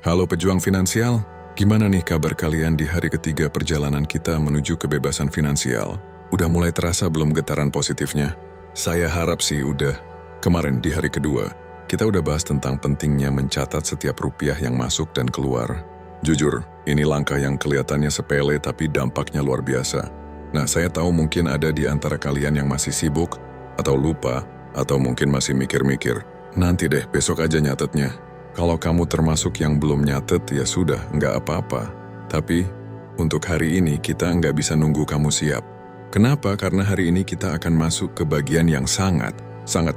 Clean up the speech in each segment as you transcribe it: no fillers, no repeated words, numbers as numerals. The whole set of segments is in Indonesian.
Halo pejuang finansial, gimana nih kabar kalian di hari ketiga perjalanan kita menuju kebebasan finansial? Udah mulai terasa belum getaran positifnya? Saya harap sih udah. Kemarin di hari kedua, kita udah bahas tentang pentingnya mencatat setiap rupiah yang masuk dan keluar. Jujur, ini langkah yang kelihatannya sepele tapi dampaknya luar biasa. Nah, saya tahu mungkin ada di antara kalian yang masih sibuk, atau lupa, atau mungkin masih mikir-mikir. Nanti deh, besok aja nyatetnya. Kalau kamu termasuk yang belum nyatet, ya sudah, nggak apa-apa. Tapi, untuk hari ini kita nggak bisa nunggu kamu siap. Kenapa? Karena hari ini kita akan masuk ke bagian yang sangat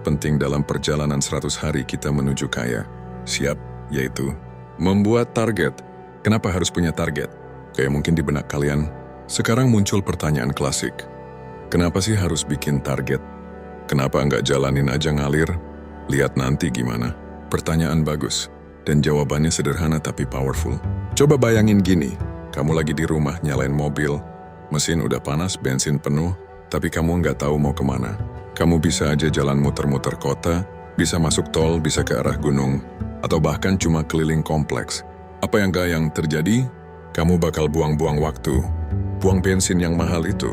penting dalam perjalanan 100 hari kita menuju kaya. Siap, yaitu membuat target. Kenapa harus punya target? Kayak mungkin di benak kalian, sekarang muncul pertanyaan klasik. Kenapa sih harus bikin target? Kenapa nggak jalanin aja ngalir? Lihat nanti gimana. Pertanyaan bagus, dan jawabannya sederhana tapi powerful. Coba bayangin gini, kamu lagi di rumah nyalain mobil, mesin udah panas, bensin penuh, tapi kamu nggak tahu mau kemana. Kamu bisa aja jalan muter-muter kota, bisa masuk tol, bisa ke arah gunung, atau bahkan cuma keliling kompleks. Apa yang terjadi? Kamu bakal buang-buang waktu, buang bensin yang mahal itu.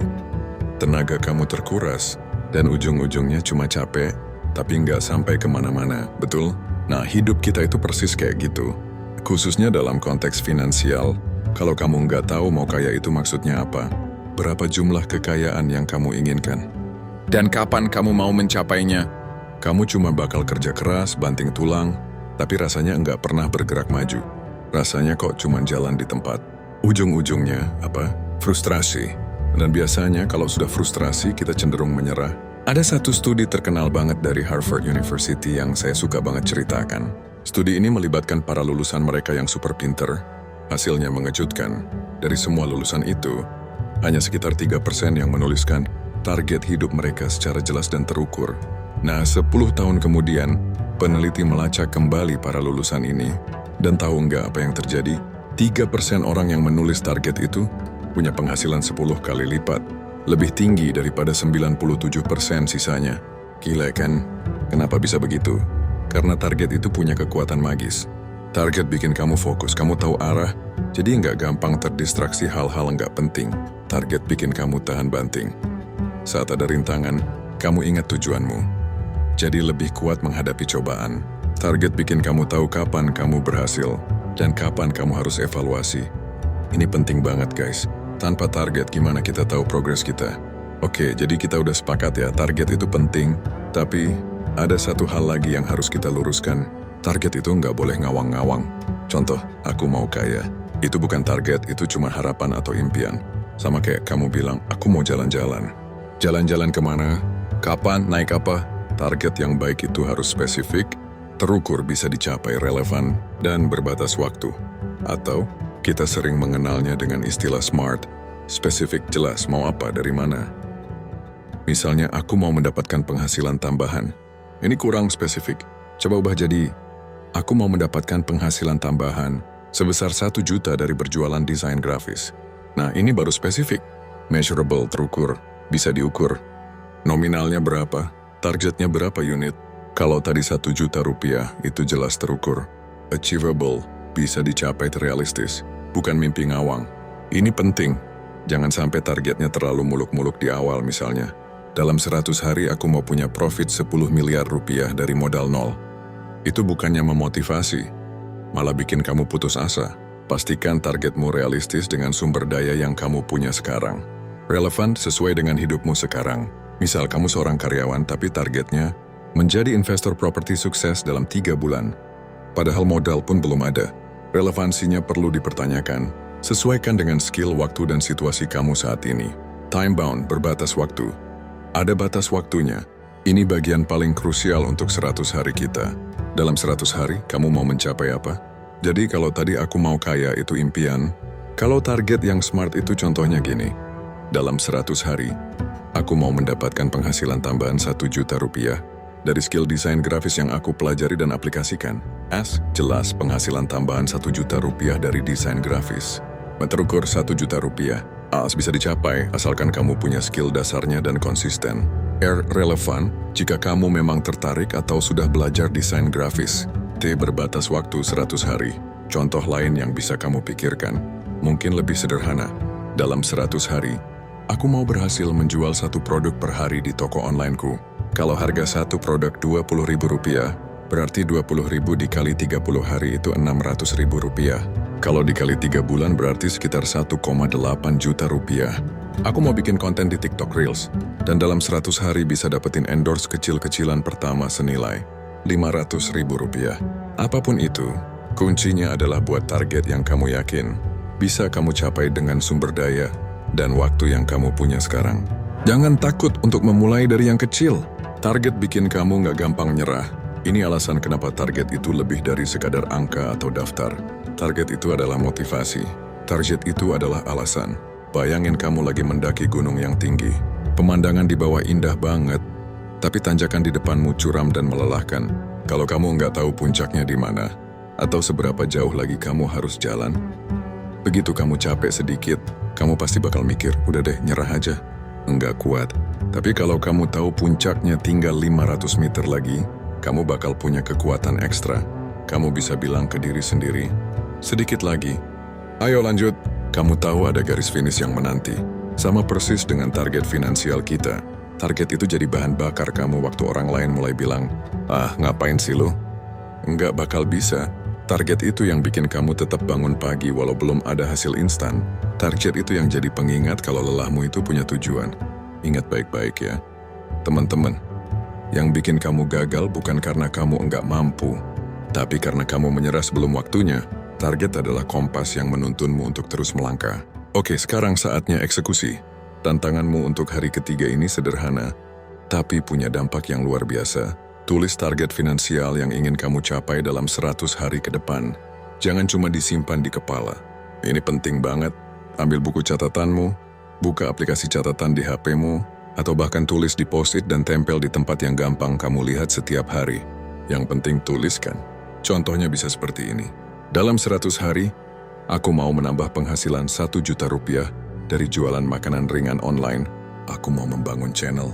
Tenaga kamu terkuras, dan ujung-ujungnya cuma capek, tapi nggak sampai kemana-mana, betul? Nah, hidup kita itu persis kayak gitu. Khususnya dalam konteks finansial, kalau kamu nggak tahu mau kaya itu maksudnya apa, berapa jumlah kekayaan yang kamu inginkan, dan kapan kamu mau mencapainya, kamu cuma bakal kerja keras, banting tulang, tapi rasanya nggak pernah bergerak maju. Rasanya kok cuma jalan di tempat. Ujung-ujungnya, apa? Frustrasi. Dan biasanya kalau sudah frustrasi, kita cenderung menyerah. Ada satu studi terkenal banget dari Harvard University yang saya suka banget ceritakan. Studi ini melibatkan para lulusan mereka yang super pinter. Hasilnya mengejutkan. Dari semua lulusan itu, hanya sekitar 3% yang menuliskan target hidup mereka secara jelas dan terukur. Nah, 10 tahun kemudian, peneliti melacak kembali para lulusan ini. Dan tahu nggak apa yang terjadi? 3% orang yang menulis target itu punya penghasilan 10 kali lipat. Lebih tinggi daripada 97% sisanya. Gila kan? Kenapa bisa begitu? Karena target itu punya kekuatan magis. Target bikin kamu fokus, kamu tahu arah, jadi nggak gampang terdistraksi hal-hal nggak penting. Target bikin kamu tahan banting. Saat ada rintangan, kamu ingat tujuanmu. Jadi lebih kuat menghadapi cobaan. Target bikin kamu tahu kapan kamu berhasil, dan kapan kamu harus evaluasi. Ini penting banget guys. Tanpa target gimana kita tahu progres kita? Oke, jadi kita udah sepakat ya, target itu penting. Tapi ada satu hal lagi yang harus kita luruskan. Target itu nggak boleh ngawang-ngawang. Contoh, aku mau kaya. Itu bukan target, itu cuma harapan atau impian. Sama kayak kamu bilang, aku mau jalan-jalan. Jalan-jalan kemana? Kapan? Naik apa? Target yang baik itu harus spesifik, terukur, bisa dicapai, relevan, dan berbatas waktu. Atau kita sering mengenalnya dengan istilah SMART, spesifik, jelas, mau apa, dari mana. Misalnya, aku mau mendapatkan penghasilan tambahan. Ini kurang spesifik. Coba ubah jadi, aku mau mendapatkan penghasilan tambahan sebesar 1 juta dari berjualan desain grafis. Nah, ini baru spesifik. Measurable, terukur, bisa diukur. Nominalnya berapa? Targetnya berapa unit? Kalau tadi 1 juta rupiah, itu jelas terukur. Achievable, bisa dicapai, realistis. Bukan mimpi ngawang. Ini penting. Jangan sampai targetnya terlalu muluk-muluk di awal misalnya. Dalam 100 hari aku mau punya profit 10 miliar rupiah dari modal nol. Itu bukannya memotivasi, malah bikin kamu putus asa. Pastikan targetmu realistis dengan sumber daya yang kamu punya sekarang. Relevan sesuai dengan hidupmu sekarang. Misal kamu seorang karyawan tapi targetnya menjadi investor properti sukses dalam 3 bulan. Padahal modal pun belum ada. Relevansinya perlu dipertanyakan. Sesuaikan dengan skill, waktu, dan situasi kamu saat ini. Time bound, berbatas waktu. Ada batas waktunya. Ini bagian paling krusial untuk 100 hari kita. Dalam 100 hari, kamu mau mencapai apa? Jadi kalau tadi aku mau kaya itu impian, kalau target yang smart itu contohnya gini. Dalam 100 hari, aku mau mendapatkan penghasilan tambahan 1 juta rupiah. Dari skill desain grafis yang aku pelajari dan aplikasikan. Jelas penghasilan tambahan 1 juta rupiah dari desain grafis. Terukur 1 juta rupiah. Bisa dicapai asalkan kamu punya skill dasarnya dan konsisten. Relevan jika kamu memang tertarik atau sudah belajar desain grafis. Berbatas waktu 100 hari. Contoh lain yang bisa kamu pikirkan, mungkin lebih sederhana. Dalam 100 hari, aku mau berhasil menjual satu produk per hari di toko onlineku. Kalau harga satu produk Rp20.000, berarti 20.000 dikali 30 hari itu Rp600.000. Kalau dikali 3 bulan berarti sekitar 1,8 juta rupiah. Aku mau bikin konten di TikTok Reels, dan dalam 100 hari bisa dapetin endorse kecil-kecilan pertama senilai Rp500.000. Apapun itu, kuncinya adalah buat target yang kamu yakin bisa kamu capai dengan sumber daya dan waktu yang kamu punya sekarang. Jangan takut untuk memulai dari yang kecil. Target bikin kamu nggak gampang nyerah. Ini alasan kenapa target itu lebih dari sekadar angka atau daftar. Target itu adalah motivasi. Target itu adalah alasan. Bayangin kamu lagi mendaki gunung yang tinggi. Pemandangan di bawah indah banget, tapi tanjakan di depanmu curam dan melelahkan. Kalau kamu nggak tahu puncaknya di mana, atau seberapa jauh lagi kamu harus jalan, begitu kamu capek sedikit, kamu pasti bakal mikir, udah deh nyerah aja. Enggak kuat. Tapi kalau kamu tahu puncaknya tinggal 500 meter lagi, kamu bakal punya kekuatan ekstra. Kamu bisa bilang ke diri sendiri, sedikit lagi. Ayo lanjut. Kamu tahu ada garis finish yang menanti. Sama persis dengan target finansial kita. Target itu jadi bahan bakar kamu waktu orang lain mulai bilang, ngapain sih lo? Enggak bakal bisa. Target itu yang bikin kamu tetap bangun pagi walau belum ada hasil instan. Target itu yang jadi pengingat kalau lelahmu itu punya tujuan. Ingat baik-baik ya. Teman-teman, yang bikin kamu gagal bukan karena kamu enggak mampu, tapi karena kamu menyerah sebelum waktunya. Target adalah kompas yang menuntunmu untuk terus melangkah. Oke, sekarang saatnya eksekusi. Tantanganmu untuk hari ketiga ini sederhana, tapi punya dampak yang luar biasa. Tulis target finansial yang ingin kamu capai dalam 100 hari ke depan. Jangan cuma disimpan di kepala. Ini penting banget. Ambil buku catatanmu, buka aplikasi catatan di HP-mu, atau bahkan tulis di post-it dan tempel di tempat yang gampang kamu lihat setiap hari. Yang penting tuliskan. Contohnya bisa seperti ini. Dalam 100 hari, aku mau menambah penghasilan 1 juta rupiah dari jualan makanan ringan online. Aku mau membangun channel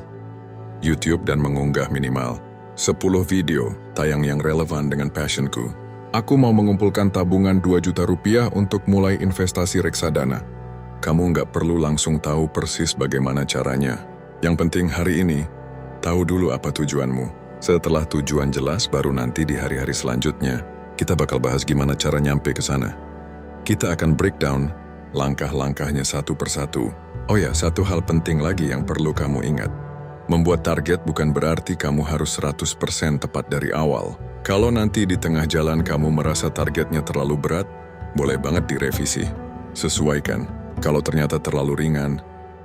YouTube dan mengunggah minimal 10 video tayang yang relevan dengan passionku. Aku mau mengumpulkan tabungan 2 juta rupiah untuk mulai investasi reksadana. Kamu nggak perlu langsung tahu persis bagaimana caranya. Yang penting hari ini, tahu dulu apa tujuanmu. Setelah tujuan jelas, baru nanti di hari-hari selanjutnya, kita bakal bahas gimana cara nyampe ke sana. Kita akan breakdown langkah-langkahnya satu persatu. Oh ya, satu hal penting lagi yang perlu kamu ingat. Membuat target bukan berarti kamu harus 100% tepat dari awal. Kalau nanti di tengah jalan kamu merasa targetnya terlalu berat, boleh banget direvisi. Sesuaikan. Kalau ternyata terlalu ringan,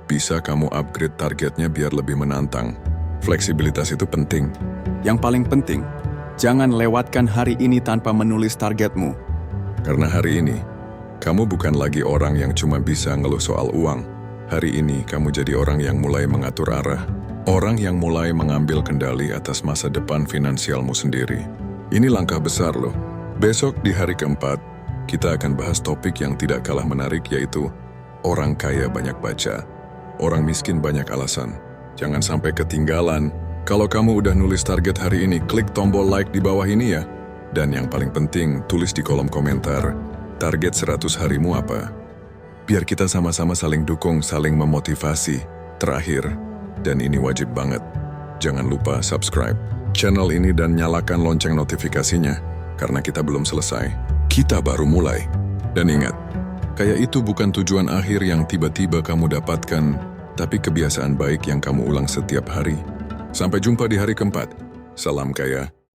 bisa kamu upgrade targetnya biar lebih menantang. Fleksibilitas itu penting. Yang paling penting, jangan lewatkan hari ini tanpa menulis targetmu. Karena hari ini, kamu bukan lagi orang yang cuma bisa ngeluh soal uang. Hari ini kamu jadi orang yang mulai mengatur arah. Orang yang mulai mengambil kendali atas masa depan finansialmu sendiri. Ini langkah besar loh. Besok di hari keempat, kita akan bahas topik yang tidak kalah menarik yaitu orang kaya banyak baca, orang miskin banyak alasan. Jangan sampai ketinggalan. Kalau kamu udah nulis target hari ini, klik tombol like di bawah ini ya. Dan yang paling penting, tulis di kolom komentar, target 100 harimu apa? Biar kita sama-sama saling dukung, saling memotivasi. Terakhir, dan ini wajib banget, jangan lupa subscribe channel ini dan nyalakan lonceng notifikasinya, karena kita belum selesai. Kita baru mulai. Dan ingat, kaya itu bukan tujuan akhir yang tiba-tiba kamu dapatkan, tapi kebiasaan baik yang kamu ulang setiap hari. Sampai jumpa di hari keempat. Salam kaya.